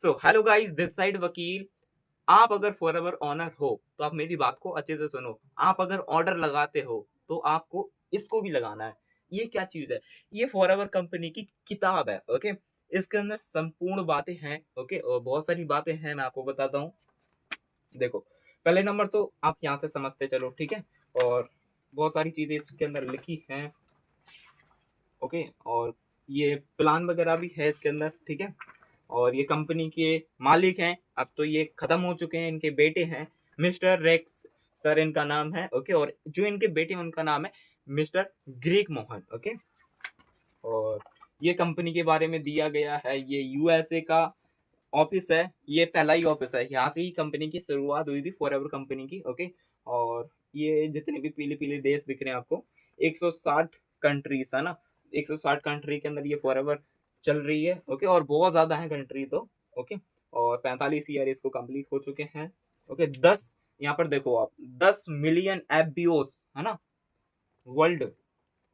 So hello guys, this side वकील। आप अगर फॉरएवर ऑनर हो तो आप मेरी बात को अच्छे से सुनो। आप अगर ऑर्डर लगाते हो तो आपको इसको भी लगाना है। ये क्या चीज है? ये फॉरएवर कंपनी की किताब है। ओके, इसके अंदर संपूर्ण बातें हैं। ओके, और बहुत सारी बातें हैं, मैं आपको बताता हूँ। देखो, पहले नंबर तो आप यहाँ से समझते चलो, ठीक है। और बहुत सारी चीजें इसके अंदर लिखी हैं। ओके, और ये प्लान वगैरह भी है इसके अंदर, ठीक है। और ये कंपनी के मालिक हैं, अब तो ये खत्म हो चुके हैं। इनके बेटे हैं मिस्टर रेक्स सर, इनका नाम है। ओके, और जो इनके बेटे हैं उनका नाम है मिस्टर ग्रीक मोहन। ओके, और ये कंपनी के बारे में दिया गया है। ये यूएसए का ऑफिस है, ये पहला ही ऑफिस है। यहाँ से ही कंपनी की शुरुआत हुई थी, फॉरएवर कंपनी की। ओके, और ये जितने भी पीले पीले देश दिख रहे हैं आपको, 160 कंट्रीज है ना। 160 कंट्री के अंदर ये फॉरएवर चल रही है। ओके, और बहुत ज्यादा है कंट्री तो। ओके, और 45 ईयर इसको कंप्लीट हो चुके हैं। ओके, 10, यहाँ पर देखो आप, 10 मिलियन एफबीओस है ना, वर्ल्ड।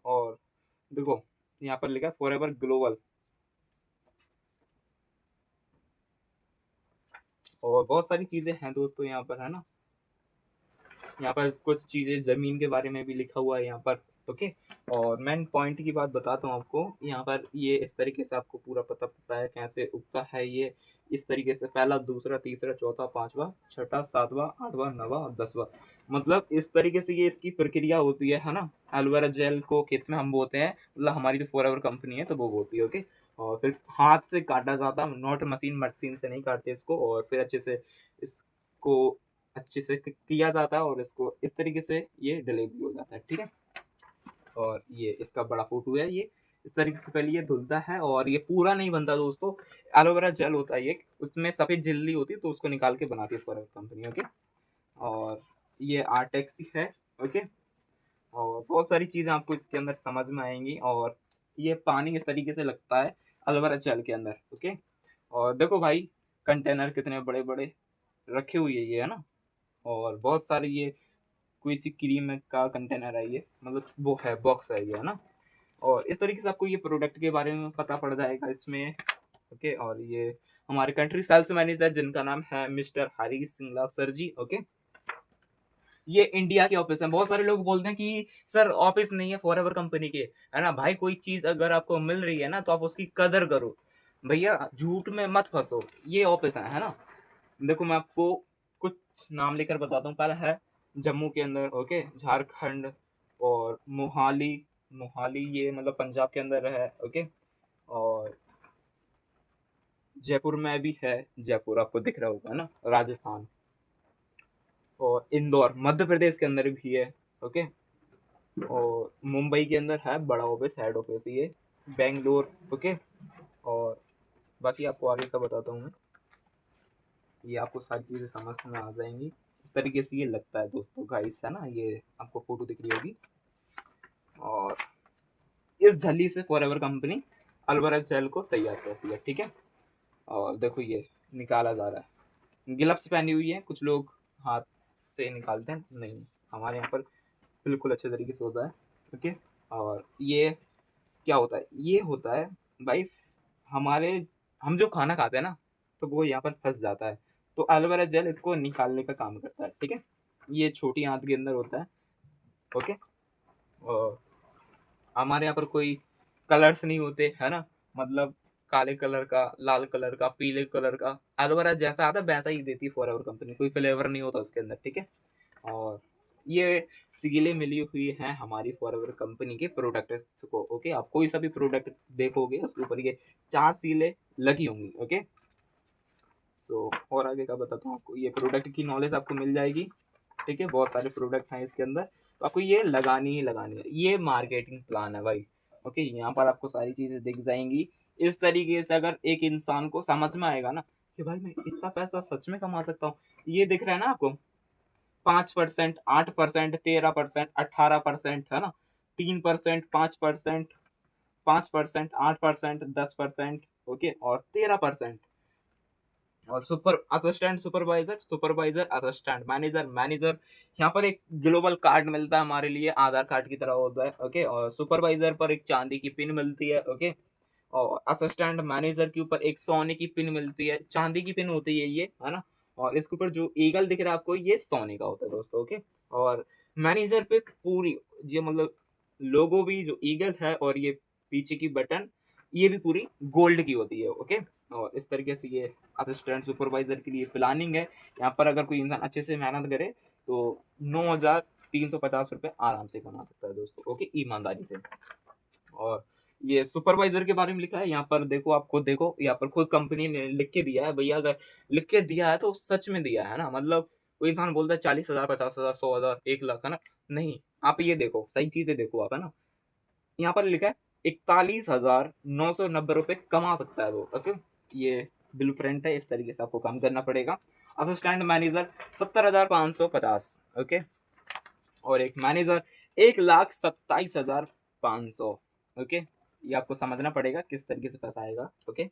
और देखो यहाँ पर लिखा है फॉरएवर ग्लोबल। और बहुत सारी चीजें हैं दोस्तों यहाँ पर, है ना। यहाँ पर कुछ चीजें जमीन के बारे में भी लिखा हुआ है यहाँ पर। ओके, और मेन पॉइंट की बात बताता हूँ आपको। यहाँ पर ये इस तरीके से आपको पूरा पता पता है कैसे उगता है ये। इस तरीके से पहला, दूसरा, तीसरा, चौथा, पांचवा, छठा, सातवां, आठवां, नवा और 10वां, मतलब इस तरीके से ये इसकी प्रक्रिया होती है ना। एलोवेरा जेल को खेत में हम बोते हैं, मतलब हमारी जो फॉरएवर कंपनी है तो वो बोती है। ओके, और फिर हाथ से काटा जाता, नॉट मशीन, मशीन से नहीं काटते इसको। और फिर अच्छे से इसको अच्छे से किया जाता है और इसको इस तरीके से ये डिलीवरी हो जाता है, ठीक है। और ये इसका बड़ा फोटो है। ये इस तरीके से पहले ये धुलता है और ये पूरा नहीं बनता दोस्तों। एलोवेरा जेल होता है एक, उसमें सफेद झिल्ली होती है तो उसको निकाल के बनाती है फॉरएवर कंपनी। ओके, और ये आर्टेक्सी है। ओके, और बहुत सारी चीजें आपको इसके अंदर समझ में आएंगी। और ये पानी इस तरीके से लगता है एलोवेरा जेल के अंदर। ओके, और देखो भाई, कंटेनर कितने बड़े बड़े रखे हुए ये, है ना। और बहुत सारे ये कोई सी क्रीम का कंटेनर है ये, मतलब वो है, बॉक्स है ये, है ना। और इस तरीके से आपको ये प्रोडक्ट के बारे में पता पड़ जाएगा इसमें। ओके, और ये हमारे कंट्री सेल्स मैनेजर जिनका नाम है मिस्टर हरी सिंगला सर जी। ओके, ये इंडिया के ऑफिस हैं। बहुत सारे लोग बोलते हैं कि सर ऑफिस नहीं है फॉरएवर कंपनी के, है ना भाई। कोई चीज अगर आपको मिल रही है ना तो आप उसकी कदर करो भैया, झूठ में मत फंसो। ये ऑफिस है ना। देखो मैं आपको कुछ नाम लेकर बताता हूँ। पहला है जम्मू के अंदर, ओके, झारखंड, और मोहाली। मोहाली ये मतलब पंजाब के अंदर है। ओके, और जयपुर में भी है, जयपुर आपको दिख रहा होगा ना, राजस्थान। और इंदौर मध्य प्रदेश के अंदर भी है। ओके, और मुंबई के अंदर है बड़ा ऑफिस, हेड ऑफिस ये, बेंगलोर। ओके, और बाकी आपको आगे का बताता हूँ मैं। ये आपको सारी चीज़ें समझ में आ जाएंगी। इस तरीके से ये लगता है दोस्तों, गाइस, है ना। ये आपको फोटो दिख रही होगी। और इस झल्ली से फॉरएवर कंपनी एलोवेरा जेल को तैयार करती है, ठीक है। और देखो ये निकाला जा रहा है, ग्लव्स पहनी हुई है। कुछ लोग हाथ से निकालते हैं, नहीं, हमारे यहाँ पर बिल्कुल अच्छे तरीके से होता है। ओके, और ये क्या होता है? ये होता है भाई, हमारे, हम जो खाना खाते हैं ना तो वो यहाँ पर फंस जाता है, तो एलोवेरा जेल इसको निकालने का काम करता है, ठीक है। ये छोटी आंत के अंदर होता है। ओके, और हमारे यहाँ पर कोई कलर्स नहीं होते, है ना, मतलब काले कलर का, लाल कलर का, पीले कलर का, एलोवेरा जैसा आता है वैसा ही देती है फॉरएवर कंपनी। कोई फ्लेवर नहीं होता उसके अंदर, ठीक है। और ये सीलें मिली हुई हैं हमारी फॉरएवर कंपनी के प्रोडक्ट्स को। ओके, आप कोई सा भी प्रोडक्ट देखोगे उसके ऊपर ये 4 सीलें लगी होंगी। ओके, सो और आगे का बताता हूँ आपको। ये प्रोडक्ट की नॉलेज आपको मिल जाएगी, ठीक है। बहुत सारे प्रोडक्ट हैं इसके अंदर, तो आपको ये लगानी ही लगानी है। ये मार्केटिंग प्लान है भाई। ओके, यहाँ पर आपको सारी चीजें दिख जाएंगी। इस तरीके से अगर एक इंसान को समझ में आएगा ना कि भाई मैं इतना पैसा सच में कमा सकता हूँ। ये दिख रहा है ना आपको, 5%, 8%, 13%, 18%, है ना, 3%, 5%, 5%, 8%, 10%, ओके, और 13%। और super assistant supervisor, supervisor assistant, manager manager. यहाँ पर एक ग्लोबल कार्ड मिलता है हमारे लिए, आधार कार्ड की तरह होता है। ओके, और सुपरवाइजर पर एक चांदी की पिन मिलती है। ओके, और असिस्टेंट मैनेजर के ऊपर एक सोने की पिन मिलती है, चांदी की पिन होती है ये, है ना। और इसके ऊपर जो ईगल दिख रहा है आपको, ये सोने का होता है दोस्तों, ओके। और मैनेजर पे पूरी, ये मतलब लोगो भी जो ईगल है और ये पीछे की बटन, ये भी पूरी गोल्ड की होती है, ओके। और इस तरीके से ये असिस्टेंट सुपरवाइजर के लिए प्लानिंग है। यहाँ पर अगर कोई इंसान अच्छे से मेहनत करे तो 9,350 रुपये आराम से कमा सकता है दोस्तों, ओके, ईमानदारी से। और ये सुपरवाइजर के बारे में लिखा है यहाँ पर, देखो आप खुद देखो, यहाँ पर खुद कंपनी ने लिख के दिया है भैया, अगर लिख के दिया है तो सच में दिया है ना। मतलब कोई इंसान बोलता है 40,000, 50,000, 100,000, 1 लाख, है ना। नहीं, आप ये देखो, सही चीजें देखो आप, है ना। यहाँ पर लिखा है 41,990 रुपये कमा सकता है वो, ओके। ये ब्लू प्रिंट है, इस तरीके से आपको काम करना पड़ेगा। Assistant manager 70,550, okay. और एक मैनेजर 1,27,500, ओके। ये आपको समझना पड़ेगा किस तरीके से पैसा आएगा, ओके।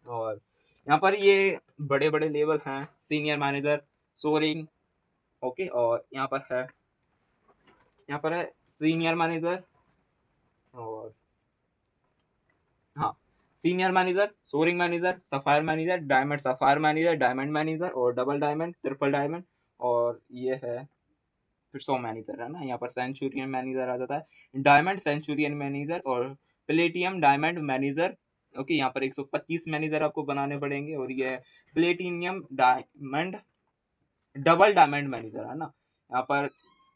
और यहाँ पर ये बड़े बड़े लेवल हैं, सीनियर मैनेजर, सोरिंग, ओके। और यहाँ पर है सीनियर मैनेजर, और हाँ, senior manager, soaring manager, sapphire manager, diamond sapphire manager, diamond manager, और डबल डायमंड, ट्रिपल डायमंड, और ये है फिर 100 मैनेजर, है ना। यहाँ पर सेंचुरियन मैनेजर आ जाता है, डायमंड सेंचुरियन मैनेजर, और प्लेटियम डायमंड मैनेजर, ओके। यहाँ पर 125 मैनेजर आपको बनाने पड़ेंगे। और ये platinum diamond double diamond manager, है ना। यहाँ पर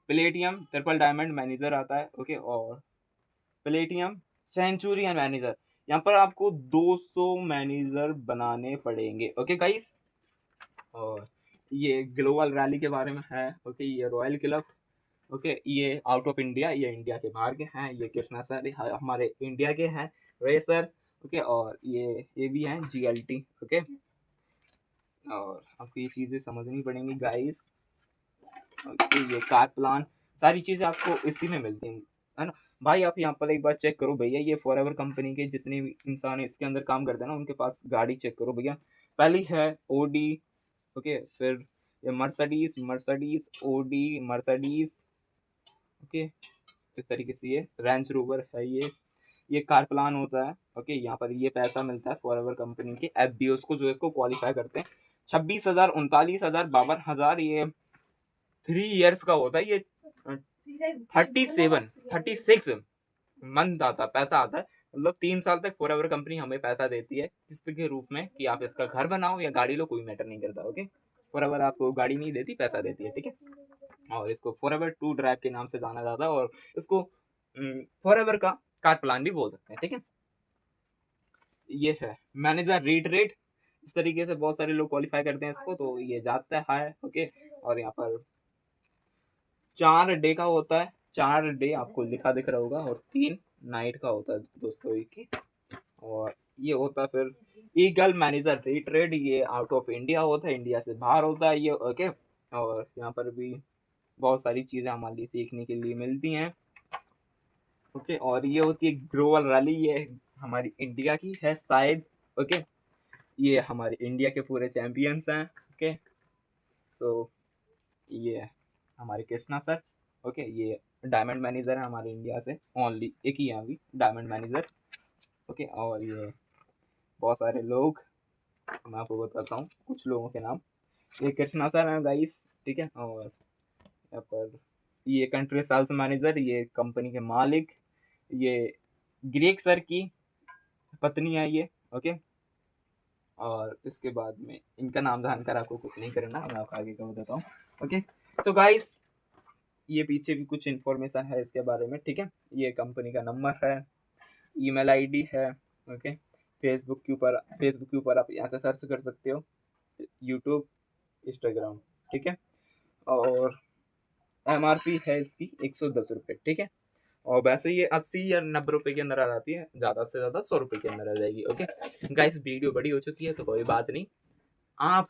प्लेटियम ट्रिपल डायमंड मैनेजर आता है, ओके। और प्लेटियम सेंचुरियन मैनेजर, यहाँ पर आपको 200 मैनेजर बनाने पड़ेंगे, ओके गाइस। और ये ग्लोबल रैली के बारे में है, ओके। ये रॉयल क्लब, ओके। ये आउट ऑफ इंडिया, ये इंडिया के बाहर के हैं। ये कृष्णा सर हमारे इंडिया के हैं, रेसर, ओके। और ये भी हैं GLT, ओके। और आपको ये चीज़ें समझनी पड़ेंगी गाइस, ओके। ये कार प्लान, सारी चीज़ें आपको इसी में मिलती हैं, है ना। भाई आप यहाँ पर एक बार चेक करो भैया, ये फॉरएवर कंपनी के जितने भी इंसान इसके अंदर काम करते हैं ना, उनके पास गाड़ी चेक करो भैया। पहली है OD, ओके। फिर ये Mercedes, Mercedes OD, Mercedes, okay. इस तरीके से ये रेंज रोवर है, ये कार प्लान होता है, ओके। यहाँ पर ये पैसा मिलता है फॉरएवर कंपनी के FBOs को, जो इसको क्वालिफाई करते हैं। 26,000, 39,000, 52,000, ये 3 years का होता है। ये 36 मंथ आता, पैसा आता है। मतलब 3 साल तक फॉरएवर कंपनी हमें पैसा देती है किस्त के रूप में, कि आप इसका घर बनाओ या गाड़ी लो, कोई मैटर नहीं करता, ओके। फॉरएवर आपको गाड़ी नहीं देती, पैसा देती है, ठीक है। और इसको फॉरएवर टू ड्राइव के नाम से जाना जाता है, और इसको फॉरएवर का कार प्लान भी बोल सकते हैं, ठीक है। ये है मैनेजर रीड रेट, इस तरीके से बहुत सारे लोग क्वालिफाई करते हैं इसको, तो ये जाता है, ओके। और यहाँ पर 4 डे का होता है, 4 डे आपको लिखा दिख रहा होगा, और 3 नाइट का होता है दोस्तों, एक। और ये होता है फिर ईगल मैनेजर रेट रेट, ये आउट ऑफ इंडिया होता है, इंडिया से बाहर होता है ये, ओके। और यहाँ पर भी बहुत सारी चीज़ें हमारे लिए सीखने के लिए मिलती हैं, ओके। और ये होती है ग्लोबल रैली, ये हमारी इंडिया की है शायद, ओके। ये हमारे इंडिया के पूरे चैंपियंस हैं, ओके। सो ये हमारे कृष्णा सर, ओके। ये डायमंड मैनेजर है हमारे इंडिया से, ओनली एक ही है अभी डायमंड मैनेजर, ओके। और ये बहुत सारे लोग, मैं आपको बताता हूँ कुछ लोगों के नाम। ये कृष्णा सर हैं गाइस, ठीक है। और यहाँ पर ये कंट्री सेल्स मैनेजर, ये कंपनी के मालिक, ये ग्रेग सर की पत्नी है ये, ओके। और इसके बाद में इनका नाम जानकर आपको कुछ नहीं करना, मैं आपको आगे का बताता हूँ, ओके। सो गाइस, ये पीछे भी कुछ इन्फॉर्मेशन है इसके बारे में, ठीक है। ये कंपनी का नंबर है, ईमेल आईडी है, ओके। फेसबुक के ऊपर आप यहाँ से सर्च कर सकते हो, यूट्यूब, इंस्टाग्राम, ठीक है। और MRP है इसकी 110 रुपये, ठीक है। और वैसे ये 80 या 90 रुपये के अंदर आ जाती है, ज़्यादा से ज़्यादा 100 रुपये के अंदर आ जाएगी, ओके। गाइस, वीडियो बड़ी हो चुकी है तो कोई बात नहीं, आप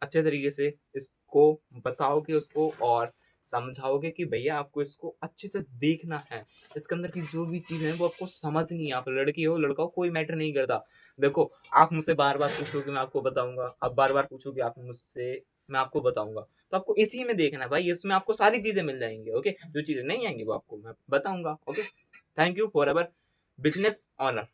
अच्छे तरीके से इसको बताओगे उसको, और समझाओगे कि भैया आपको इसको अच्छे से देखना है, इसके अंदर की जो भी चीज़ है वो आपको समझनी है। आप लड़की हो लड़का हो, कोई मैटर नहीं करता। देखो, आप मुझसे बार बार पूछोगे, मैं आपको बताऊंगा, अब बार बार पूछोगे आप मुझसे, मैं आपको बताऊंगा। तो आपको इसी में देखना है भाई, इसमें आपको सारी चीज़ें मिल जाएंगी, ओके। जो चीज़ें नहीं आएंगी वो आपको मैं बताऊंगा, okay. Thank you for ever business honour.